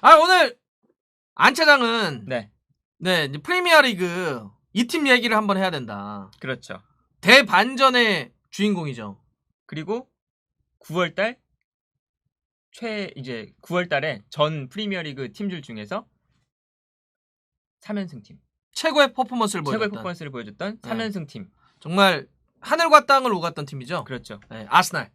오늘 안 차장은 네, 이제 프리미어리그 이 팀 얘기를 한번 해야 된다. 그렇죠. 대반전의 주인공이죠. 그리고 9월달 이제 9월달에 전 프리미어리그 팀들 중에서 3연승 팀, 최고의 퍼포먼스를 보여줬던. 최고의 퍼포먼스를 보여줬던 3연승 팀. 정말 하늘과 땅을 오갔던 팀이죠. 그렇죠. 네, 아스날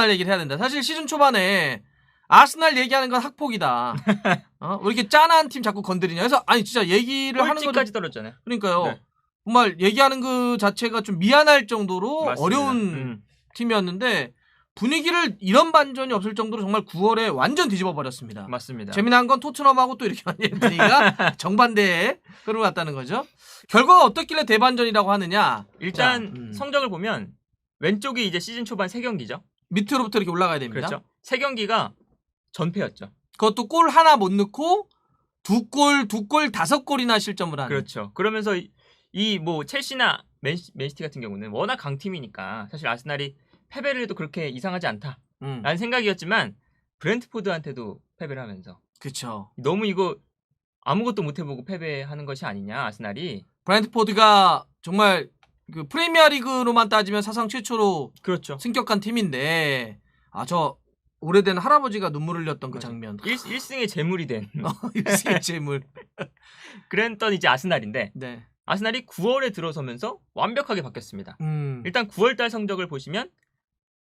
얘기를 해야 된다. 사실 시즌 초반에 아스날 얘기하는 건 학폭이다. 왜 이렇게 짠한 팀 자꾸 건드리냐. 그래서 아니 진짜 얘기를 하는 거죠. 꼴찌까지 떨어졌잖아요. 그러니까요. 네. 정말 얘기하는 그 자체가 좀 미안할 정도로 맞습니다. 어려운 팀이었는데 분위기를 이런 반전이 없을 정도로 정말 9월에 완전 뒤집어 버렸습니다. 맞습니다. 재미난 건 토트넘하고 또 이렇게 분위기가 정반대에 끌어갔다는 거죠. 결과가 어떻길래 대반전이라고 하느냐. 일단 성적을 보면 왼쪽이 이제 시즌 초반 3경기죠. 밑으로부터 이렇게 올라가야 됩니다. 그렇죠. 3경기가 전패였죠. 그것도 골 하나 못 넣고 두 골 5골이나 실점을 하는. 그렇죠. 그러면서 이 뭐 첼시나 맨시티 같은 경우는 워낙 강팀이니까 사실 아스날이 패배를 해도 그렇게 이상하지 않다라는 생각이었지만 브렌트포드한테도 패배를 하면서 그렇죠. 너무 이거 아무것도 못 해보고 패배하는 것이 아니냐 아스날이. 브렌트포드가 정말 그 프리미어리그로만 따지면 사상 최초로 그렇죠. 승격한 팀인데 저 오래된 할아버지가 눈물 흘렸던 그 장면. 1승의 재물이 된 1승의 재물. 그랬던 이제 아스날인데 네. 아스날이 9월에 들어서면서 완벽하게 바뀌었습니다. 일단 9월달 성적을 보시면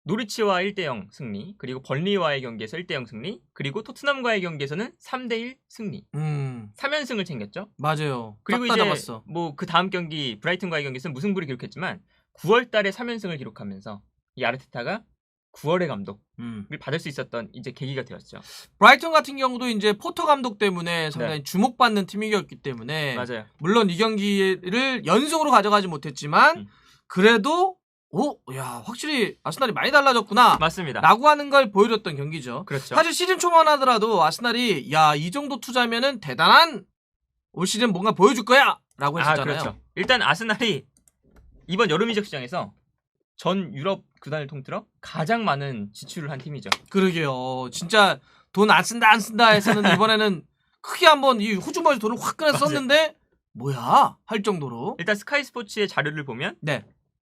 노리치와 1대0 승리, 그리고 벌리와의 경기에서 1대0 승리, 그리고 토트넘과의 경기에서는 3대1 승리. 3연승을 챙겼죠. 맞아요. 그리고 이제 잡았어. 뭐 그 다음 경기 브라이튼과의 경기에서는 무승부를 기록했지만 9월달에 3연승을 기록하면서 이 아르테타가 9월의 감독을 받을 수 있었던 이제 계기가 되었죠. 브라이튼 같은 경우도 이제 포터 감독 때문에 상당히 주목받는 팀이었기 때문에 맞아요. 물론 이 경기를 연승으로 가져가지 못했지만 그래도 확실히 아스날이 많이 달라졌구나. 맞습니다. 라고 하는 걸 보여줬던 경기죠. 그렇죠. 사실 시즌 초만 하더라도 아스날이 이 정도 투자면은 대단한 올 시즌 뭔가 보여줄 거야 라고 했었잖아요. 그렇죠. 일단 아스날이 이번 여름 이적 시장에서 전 유럽 구단을 통틀어 가장 많은 지출을 한 팀이죠. 그러게요. 진짜 돈 안 쓴다 해서는 이번에는 크게 한번 이 호주머니 돈을 확 꺼내 썼는데 뭐야 할 정도로. 일단 스카이 스포츠의 자료를 보면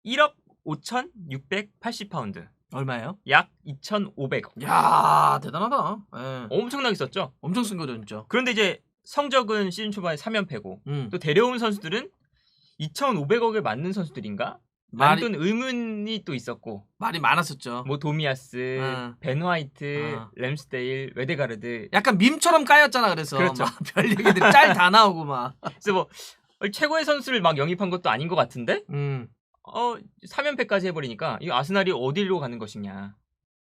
1억 5,680파운드. 얼마예요? 약 2,500억. 야 대단하다. 네. 엄청나게 썼죠. 엄청 쓴 거죠 진짜. 그런데 이제 성적은 시즌 초반에 3연패고 또 데려온 선수들은 2,500억에 맞는 선수들인가? 많은 의문이 또 있었고 말이 많았었죠. 뭐 도미아스, 벤 화이트, 램스데일, 웨데가르드. 약간 밈처럼 까였잖아. 그래서 그렇죠. 별 얘기들 짤 다 나오고 막. 그래서 뭐 최고의 선수를 막 영입한 것도 아닌 것 같은데 3연패까지 해버리니까 이 아스날이 어디로 가는 것이냐.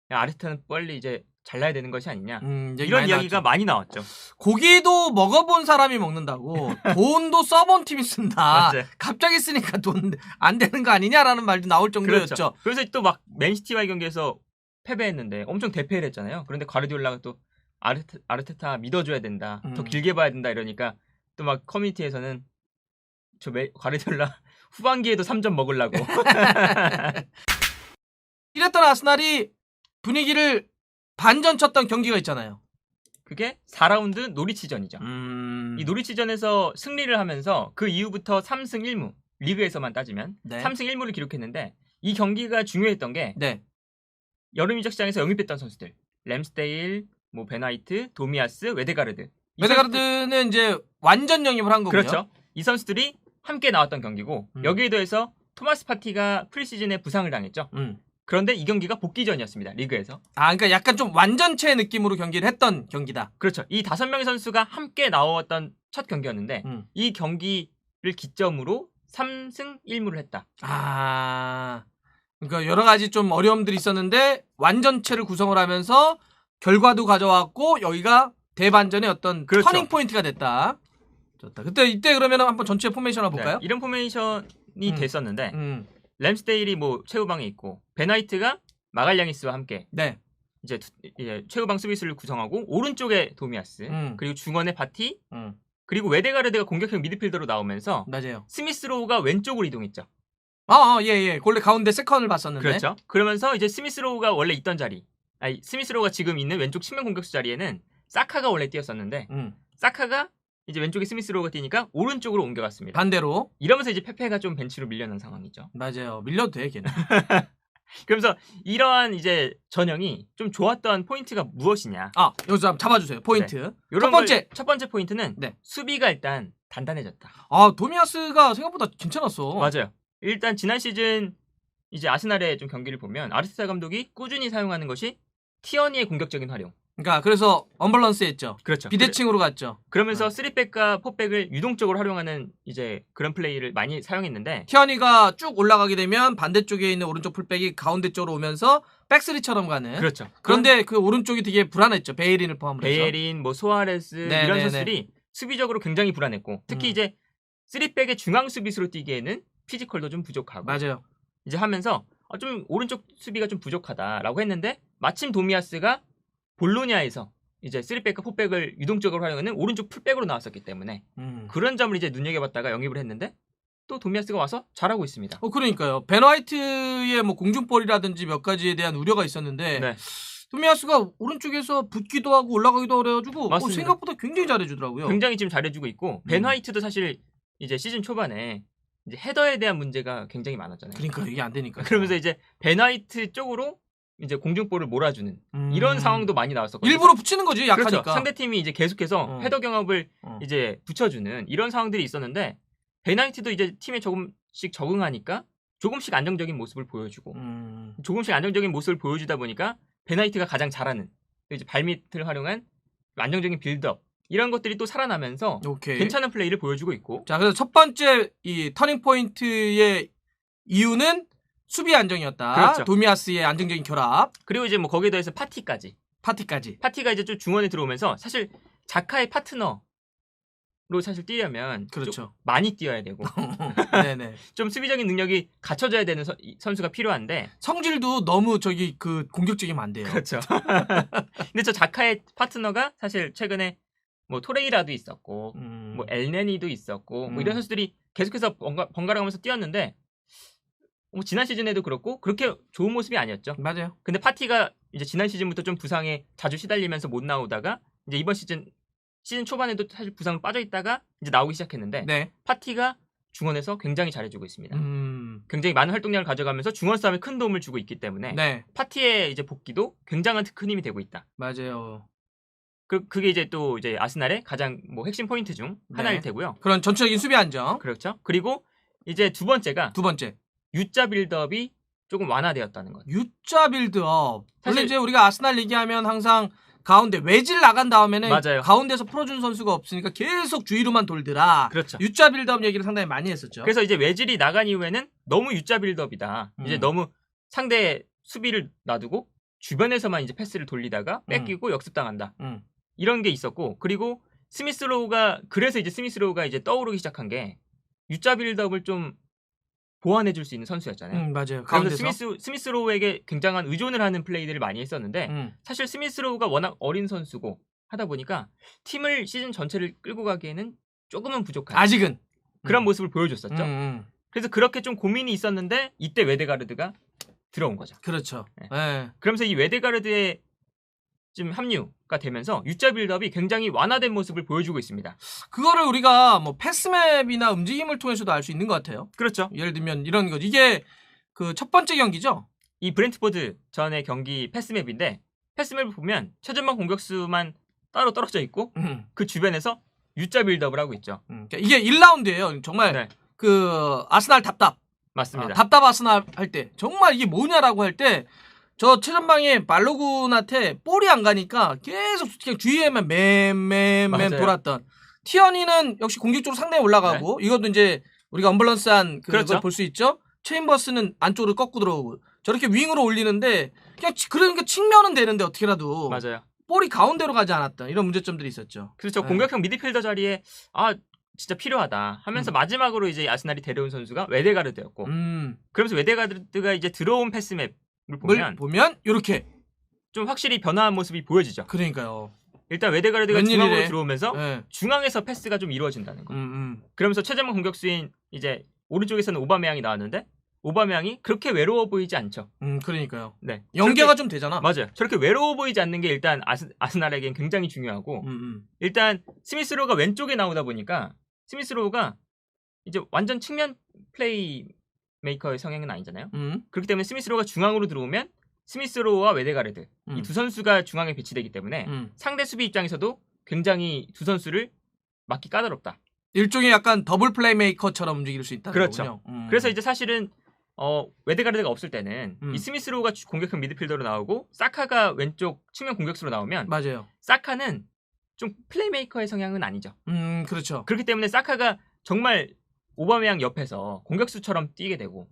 아르테타는 빨리 이제 잘라야 되는 것이 아니냐. 이런 이야기가 많이 나왔죠. 고기도 먹어본 사람이 먹는다고 돈도 써본 팀이 쓴다. 갑자기 쓰니까 돈 안 되는 거 아니냐라는 말도 나올 정도였죠. 그렇죠. 그래서 또 막 맨시티와의 경기에서 패배했는데 엄청 대패를 했잖아요. 그런데 과르디올라가 또 아르테타 믿어줘야 된다. 더 길게 봐야 된다 이러니까 또 막 커뮤니티에서는 과르디올라 후반기에도 3점 먹으려고. 이랬던 아스날이 분위기를 반전 쳤던 경기가 있잖아요. 그게 4라운드 노리치전이죠. 이 노리치전에서 승리를 하면서 그 이후부터 3승 1무, 리그에서만 따지면 3승 1무를 기록했는데 이 경기가 중요했던 게 여름 이적 시장에서 영입했던 선수들 램스데일, 뭐 베나이트, 도미아스, 웨데가르드. 웨데가르드는 이제 완전 영입을 한 거고요. 그렇죠. 이 선수들이 함께 나왔던 경기고 여기에 더해서 토마스 파티가 프리시즌에 부상을 당했죠. 그런데 이 경기가 복귀전이었습니다. 리그에서. 그러니까 약간 좀 완전체 느낌으로 경기를 했던 경기다. 그렇죠. 이 5명의 선수가 함께 나왔던 첫 경기였는데 이 경기를 기점으로 3승 1무를 했다. 그러니까 여러 가지 좀 어려움들이 있었는데 완전체를 구성을 하면서 결과도 가져왔고 여기가 대반전의 어떤 터닝 포인트가 됐다. 좋다. 이때 그러면 한번 전체 포메이션을 볼까요? 이런 포메이션이 됐었는데 램스데일이 뭐 최후방에 있고 베나이트가 마갈량이스와 함께 이제 최후방 수비수를 구성하고 오른쪽에 도미아스 그리고 중원에 파티 그리고 웨데가르드가 공격형 미드필더로 나오면서 스미스로우가 왼쪽으로 이동했죠. 예. 원래 가운데 세컨을 봤었는데. 그렇죠. 그러면서 이제 스미스로우가 원래 있던 자리, 스미스로우가 지금 있는 왼쪽 측면 공격수 자리에는 사카가 원래 뛰었었는데 사카가 이제 왼쪽에 스미스로우가 뛰니까 오른쪽으로 옮겨갔습니다. 반대로. 이러면서 이제 페페가 좀 벤치로 밀려난 상황이죠. 맞아요. 밀려도 돼 걔는. 그러면서 이러한 이제 전형이 좀 좋았던 포인트가 무엇이냐? 여기서 한번 잡아주세요. 포인트. 네. 첫 번째 포인트는 수비가 일단 단단해졌다. 도미아스가 생각보다 괜찮았어. 맞아요. 일단 지난 시즌 이제 아스날의 좀 경기를 보면 아르테타 감독이 꾸준히 사용하는 것이 티어니의 공격적인 활용. 그러니까 그래서 언밸런스했죠. 그렇죠. 비대칭으로 갔죠. 그러면서 3백과 4백을 유동적으로 활용하는 이제 그런 플레이를 많이 사용했는데 티어니가 쭉 올라가게 되면 반대쪽에 있는 오른쪽 풀백이 가운데 쪽으로 오면서 백스리처럼 가는. 그렇죠. 그런데 그 오른쪽이 되게 불안했죠. 베이린을 포함으로 해서. 베이린, 뭐 소아레스 이런 선수들이 수비적으로 굉장히 불안했고 특히 이제 3백의 중앙 수비수로 뛰기에는 피지컬도 좀 부족하고. 맞아요. 이제 하면서 좀 오른쪽 수비가 좀 부족하다라고 했는데 마침 도미아스가 볼로냐에서 이제 3백과 4백을 유동적으로 활용하는 오른쪽 풀백으로 나왔었기 때문에 그런 점을 이제 눈여겨봤다가 영입을 했는데 또 도미아스가 와서 잘하고 있습니다. 그러니까요. 벤 화이트의 뭐 공중볼이라든지 몇 가지에 대한 우려가 있었는데 도미아스가 오른쪽에서 붙기도 하고 올라가기도 그래가지고 생각보다 굉장히 잘해주더라고요. 굉장히 지금 잘해주고 있고 벤 화이트도 사실 이제 시즌 초반에 이제 헤더에 대한 문제가 굉장히 많았잖아요. 그러니까 이게 안 되니까. 그러면서 이제 벤 화이트 쪽으로 이제 공중볼을 몰아주는 이런 상황도 많이 나왔었거든요. 일부러 붙이는 거지 약하니까. 그렇죠. 상대팀이 이제 계속해서 헤더 경합을 이제 붙여주는 이런 상황들이 있었는데 벤 화이트도 이제 팀에 조금씩 적응하니까 조금씩 안정적인 모습을 보여주고 조금씩 안정적인 모습을 보여주다 보니까 벤 화이트가 가장 잘하는 이제 발밑을 활용한 안정적인 빌드업 이런 것들이 또 살아나면서 괜찮은 플레이를 보여주고 있고. 자, 그래서 첫 번째 이 터닝 포인트의 이유는 수비 안정이었다. 그렇죠. 도미아스의 안정적인 결합. 그리고 이제 뭐 거기에 더해서 파티까지. 파티가 이제 좀 중원에 들어오면서 사실 자카의 파트너로 사실 뛰려면 좀 많이 뛰어야 되고 네네. 좀 수비적인 능력이 갖춰져야 되는 선수가 필요한데 성질도 너무 그 공격적이면 안 돼요. 그렇죠. 근데 저 자카의 파트너가 사실 최근에 뭐 토레이라도 있었고 뭐 엘네니도 있었고 뭐 이런 선수들이 계속해서 번갈아 가면서 뛰었는데 뭐 지난 시즌에도 그렇고 그렇게 좋은 모습이 아니었죠. 맞아요. 근데 파티가 이제 지난 시즌부터 좀 부상에 자주 시달리면서 못 나오다가 이제 이번 시즌 초반에도 사실 부상을 빠져 있다가 이제 나오기 시작했는데 파티가 중원에서 굉장히 잘해주고 있습니다. 굉장히 많은 활동량을 가져가면서 중원 싸움에 큰 도움을 주고 있기 때문에 파티의 이제 복귀도 굉장한 큰 힘이 되고 있다. 맞아요. 그게 이제 또 이제 아스날의 가장 뭐 핵심 포인트 중 하나일 테고요. 그런 전체적인 수비 안정. 그렇죠. 그리고 이제 두 번째 U자 빌드업이 조금 완화되었다는 것. U자 빌드업. 사실 이제 우리가 아스날 얘기하면 항상 가운데 외질 나간 다음에는 가운데서 풀어준 선수가 없으니까 계속 주위로만 돌더라. 그렇죠. U자 빌드업 얘기를 상당히 많이 했었죠. 그래서 이제 외질이 나간 이후에는 너무 U자 빌드업이다. 이제 너무 상대 수비를 놔두고 주변에서만 이제 패스를 돌리다가 뺏기고 역습당한다. 이런 게 있었고 그리고 스미스로우가 이제 떠오르기 시작한 게 U자 빌드업을 좀 보완해줄 수 있는 선수였잖아요. 맞아요. 그래서 스미스로우에게 굉장한 의존을 하는 플레이들을 많이 했었는데 사실 스미스로우가 워낙 어린 선수고 하다 보니까 팀을 시즌 전체를 끌고 가기에는 조금은 부족한 아직은 그런 모습을 보여줬었죠. 그래서 그렇게 좀 고민이 있었는데 이때 웨데가르드가 들어온 거죠. 그렇죠. 그러면서 이 웨데가르드의 지금 합류가 되면서 U자 빌드업이 굉장히 완화된 모습을 보여주고 있습니다. 그거를 우리가 뭐 패스맵이나 움직임을 통해서도 알 수 있는 것 같아요. 그렇죠. 예를 들면 이런 거. 이게 그 첫 번째 경기죠. 이 브렌트포드 전의 경기 패스맵인데 패스맵을 보면 최전방 공격수만 따로 떨어져 있고 그 주변에서 U자 빌드업을 하고 있죠. 그러니까 이게 1라운드예요. 정말 그 아스날 답답. 맞습니다. 답답 아스날 할 때 정말 이게 뭐냐라고 할 때 저 최전방에 발로군한테 볼이 안 가니까 계속 그냥 주위에만 맨 돌았던 티어니는 역시 공격적으로 상당히 올라가고 이것도 이제 우리가 언밸런스한 그걸 볼 수 있죠. 체인버스는 안쪽으로 꺾고 들어오고 저렇게 윙으로 올리는데 그냥 그러니까 측면은 되는데 어떻게라도 볼이 가운데로 가지 않았던 이런 문제점들이 있었죠. 그래서 저 공격형 미드필더 자리에 진짜 필요하다 하면서 마지막으로 이제 아스날이 데려온 선수가 웨데가르드였고 그러면서 웨데가르드가 이제 들어온 패스맵 보면 이렇게 좀 확실히 변화한 모습이 보여지죠. 그러니까요. 일단 웨데가르드가 중앙으로 들어오면서 중앙에서 패스가 좀 이루어진다는 거. 그러면서 최전방 공격수인 이제 오른쪽에서는 오바메양이 나왔는데 오바메양이 그렇게 외로워 보이지 않죠. 그러니까요. 네. 연계가 좀 되잖아. 맞아요. 저렇게 외로워 보이지 않는 게 일단 아스날에겐 굉장히 중요하고 일단 스미스로우가 왼쪽에 나오다 보니까 스미스로우가 이제 완전 측면 플레이 메이커의 성향은 아니잖아요. 그렇기 때문에 스미스로우가 중앙으로 들어오면 스미스로우와 웨데가르드 이 두 선수가 중앙에 배치되기 때문에 상대 수비 입장에서도 굉장히 두 선수를 막기 까다롭다. 일종의 약간 더블 플레이메이커처럼 움직일 수 있다는 그렇죠. 거군요. 그래서 이제 사실은 웨데가르드가 없을 때는 이 스미스로우가 공격형 미드필더로 나오고 사카가 왼쪽 측면 공격수로 나오면 맞아요. 사카는 좀 플레이메이커의 성향은 아니죠. 그렇죠. 그렇기 때문에 사카가 정말 오바메양 옆에서 공격수처럼 뛰게 되고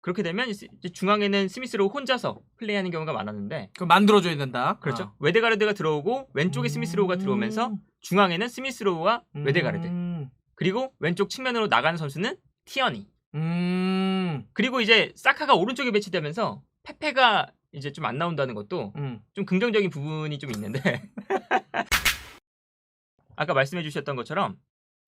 그렇게 되면 이제 중앙에는 스미스로우 혼자서 플레이하는 경우가 많았는데 그럼 만들어줘야 된다. 그렇죠. 웨데가르드가 들어오고 왼쪽에 스미스로우가 들어오면서 중앙에는 스미스로우와 웨데가르드 그리고 왼쪽 측면으로 나가는 선수는 티어니 그리고 이제 사카가 오른쪽에 배치되면서 페페가 이제 좀 안 나온다는 것도 좀 긍정적인 부분이 좀 있는데 아까 말씀해 주셨던 것처럼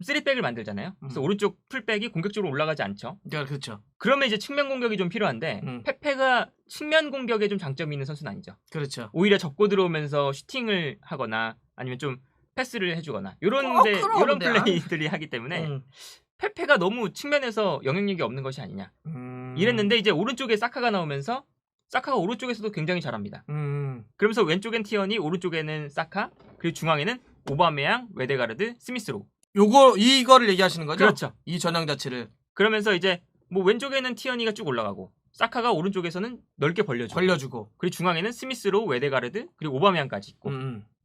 3백을 만들잖아요. 그래서 오른쪽 풀백이 공격적으로 올라가지 않죠. 그렇죠. 그러면 이제 측면 공격이 좀 필요한데 페페가 측면 공격에 좀 장점이 있는 선수는 아니죠. 그렇죠. 오히려 접고 들어오면서 슈팅을 하거나 아니면 좀 패스를 해주거나 이런 플레이들이 하기 때문에 페페가 너무 측면에서 영향력이 없는 것이 아니냐 이랬는데 이제 오른쪽에 사카가 나오면서 사카가 오른쪽에서도 굉장히 잘합니다. 그러면서 왼쪽엔 티어니, 오른쪽에는 사카, 그리고 중앙에는 오바메양, 웨데가르드, 스미스로우. 이거를 얘기하시는 거죠? 그렇죠. 이 전형 자체를. 그러면서 이제 뭐 왼쪽에는 티어니가 쭉 올라가고 사카가 오른쪽에서는 넓게 벌려주고 그리고 중앙에는 스미스로우, 웨데가르드, 그리고 오바메양까지 있고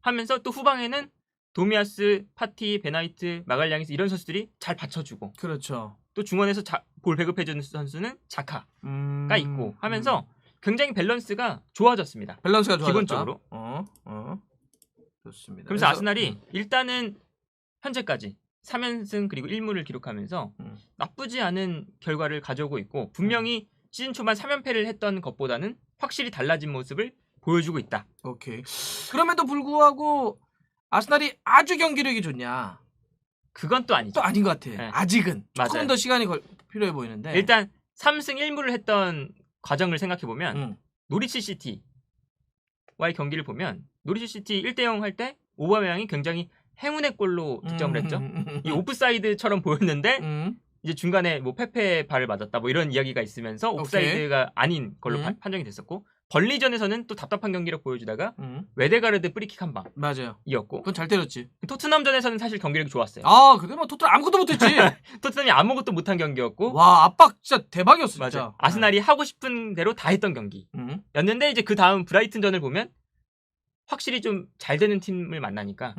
하면서 또 후방에는 도미아스, 파티, 베나이트, 마갈량이스 이런 선수들이 잘 받쳐주고 그렇죠. 또 중원에서 볼 배급해주는 선수는 자카가 있고 하면서 굉장히 밸런스가 좋아졌습니다. 밸런스가 좋아졌다. 기본적으로. 좋습니다. 그래서 아스날이 일단은 현재까지 3연승 그리고 1무를 기록하면서 나쁘지 않은 결과를 가져오고 있고 분명히 시즌 초반 3연패를 했던 것보다는 확실히 달라진 모습을 보여주고 있다. 오케이. 그럼에도 불구하고 아스날이 아주 경기력이 좋냐? 그건 또 아니죠. 또 아닌 것 같아. 네. 아직은 맞아요. 조금 더 시간이 필요해 보이는데 일단 3승 1무를 했던 과정을 생각해보면 노리치 시티와의 경기를 보면 노리치 시티 1대0 할 때 오바메양이 굉장히 행운의 골로 득점을 했죠. 이 오프사이드처럼 보였는데 이제 중간에 뭐 페페 발을 맞았다 뭐 이런 이야기가 있으면서 오프사이드가 아닌 걸로 판정이 됐었고 벌리전에서는 또 답답한 경기력 보여주다가 웨데가르드 프리킥 한 맞아요. 방이었고 그건 잘 때렸지. 토트넘전에서는 사실 경기력이 좋았어요. 근데 뭐 토트넘 아무것도 못했지. 토트넘이 아무것도 못한 경기였고 와 압박 진짜 대박이었어 진짜. 맞아. 아스날이 하고 싶은 대로 다 했던 경기였는데 이제 그 다음 브라이튼전을 보면 확실히 좀 잘 되는 팀을 만나니까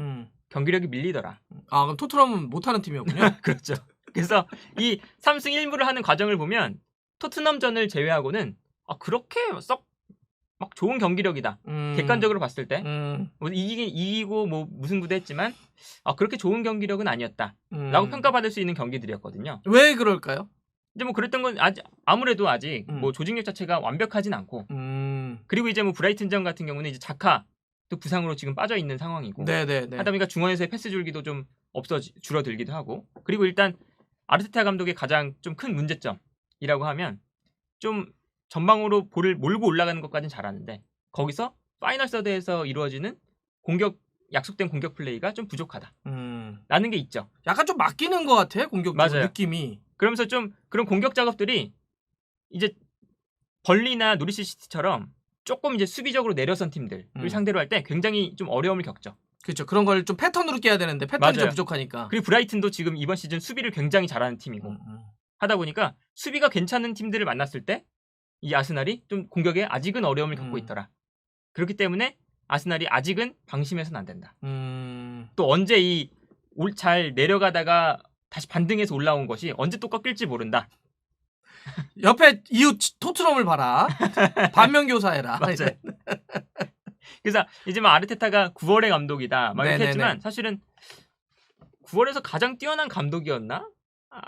경기력이 밀리더라. 그럼 토트넘은 못하는 팀이었군요. 그렇죠. 그래서 이 3승 1무를 하는 과정을 보면 토트넘전을 제외하고는 그렇게 썩 막 좋은 경기력이다. 객관적으로 봤을 때 뭐 이기고 뭐 무승부도 했지만 그렇게 좋은 경기력은 아니었다라고 평가받을 수 있는 경기들이었거든요. 왜 그럴까요? 이제 뭐 그랬던 건 아무래도 아직 뭐 조직력 자체가 완벽하진 않고 그리고 이제 뭐 브라이튼전 같은 경우는 이제 자카 또 부상으로 지금 빠져 있는 상황이고 하다 보니까 중원에서의 패스 줄기도 좀 줄어들기도 하고 그리고 일단 아르테타 감독의 가장 좀 큰 문제점이라고 하면 좀 전방으로 볼을 몰고 올라가는 것까지는 잘하는데 거기서 파이널 서드에서 이루어지는 약속된 공격 플레이가 좀 부족하다 라는 게 있죠. 약간 좀 맡기는 것 같아 공격적으로 느낌이. 그러면서 좀 그런 공격 작업들이 이제 벌리나 노리치 시티처럼 조금 이제 수비적으로 내려선 팀들을 상대로 할 때 굉장히 좀 어려움을 겪죠. 그렇죠. 그런 걸 좀 패턴으로 깨야 되는데 패턴이 좀 부족하니까. 그리고 브라이튼도 지금 이번 시즌 수비를 굉장히 잘하는 팀이고 하다 보니까 수비가 괜찮은 팀들을 만났을 때 이 아스날이 좀 공격에 아직은 어려움을 겪고 있더라. 그렇기 때문에 아스날이 아직은 방심해서는 안 된다. 또 언제 잘 내려가다가 다시 반등해서 올라온 것이 언제 또 꺾일지 모른다. 옆에 이웃 토트넘을 봐라. 반면교사해라. 맞아요. 그래서 이제 막 아르테타가 9월의 감독이다 막 이렇게 했지만 사실은 9월에서 가장 뛰어난 감독이었나?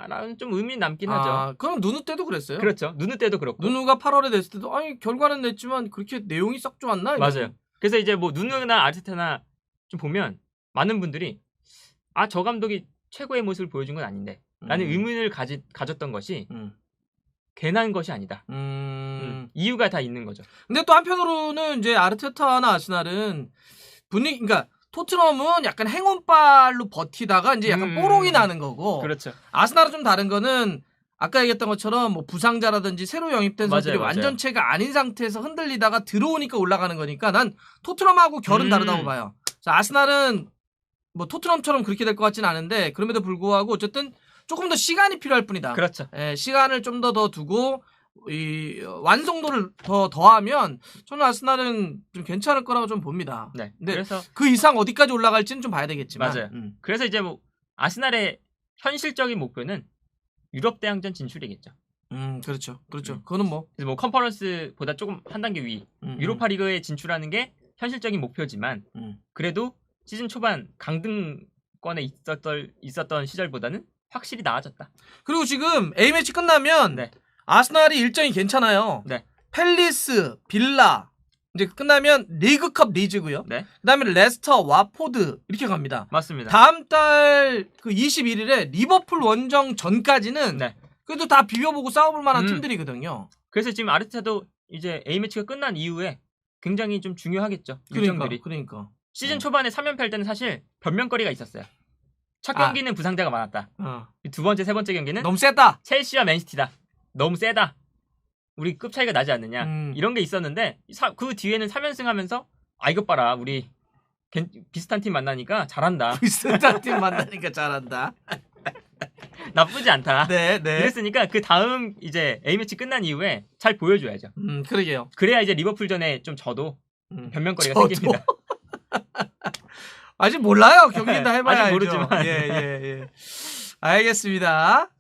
라는 좀 의미 남긴 하죠. 그럼 누누 때도 그랬어요. 그렇죠. 누누 때도 그렇고. 누누가 8월에 냈을 때도 결과는 냈지만 그렇게 내용이 썩 좋았나? 맞아요. 그래서 이제 뭐 누누나 아르테타나 좀 보면 많은 분들이 저 감독이 최고의 모습을 보여준 건 아닌데 라는 의문을 가졌던 것이 괜한 것이 아니다. 이유가 다 있는 거죠. 근데 또 한편으로는 이제 아르테타나 아스날은 그러니까 토트넘은 약간 행운발로 버티다가 이제 약간 뽀록이 나는 거고. 그렇죠. 아스날은 좀 다른 거는 아까 얘기했던 것처럼 뭐 부상자라든지 새로 영입된 선수들이 완전체가 아닌 상태에서 흔들리다가 들어오니까 올라가는 거니까 난 토트넘하고 결은 다르다고 봐요. 아스날은 뭐 토트넘처럼 그렇게 될 것 같지는 않은데 그럼에도 불구하고 어쨌든 조금 더 시간이 필요할 뿐이다. 그렇죠. 예, 시간을 좀 더 두고 이 완성도를 더하면 저는 아스날은 좀 괜찮을 거라고 좀 봅니다. 네. 근데 그래서 그 이상 어디까지 올라갈지는 좀 봐야 되겠지만. 맞아요. 그래서 이제 뭐 아스날의 현실적인 목표는 유럽 대항전 진출이겠죠. 그렇죠. 그거는 뭐 컨퍼런스보다 조금 한 단계 위 유로파리그에 진출하는 게 현실적인 목표지만 그래도 시즌 초반 강등권에 있었던 시절보다는 확실히 나아졌다. 그리고 지금 A매치 끝나면 네. 아스날이 일정이 괜찮아요. 네. 팰리스, 빌라 이제 끝나면 리그컵 리즈고요. 네. 그다음에 레스터, 와포드 이렇게 갑니다. 맞습니다. 다음 달 그 21일에 리버풀 원정 전까지는 네. 그래도 다 비벼보고 싸워볼 만한 팀들이거든요. 그래서 지금 아르테타도 이제 A매치가 끝난 이후에 굉장히 좀 중요하겠죠. 일정들이. 그러니까. 시즌 초반에 3연패 할 때는 사실 변명거리가 있었어요. 첫 경기는 부상자가 많았다. 두 번째, 세 번째 경기는 너무 세다. 첼시와 맨시티다. 너무 세다. 우리 급 차이가 나지 않느냐. 이런 게 있었는데 그 뒤에는 3연승 하면서 이것 봐라. 우리 비슷한 팀 만나니까 잘한다. 비슷한 팀 만나니까 잘한다. 나쁘지 않다. 네. 그랬으니까 그 다음 이제 A매치 끝난 이후에 잘 보여줘야죠. 그러게요. 그래야 이제 리버풀전에 좀 져도 변명거리가 생깁니다. 아직 몰라요. 경기는 다 해봐야 아직 알죠. 모르지만. 예. 알겠습니다.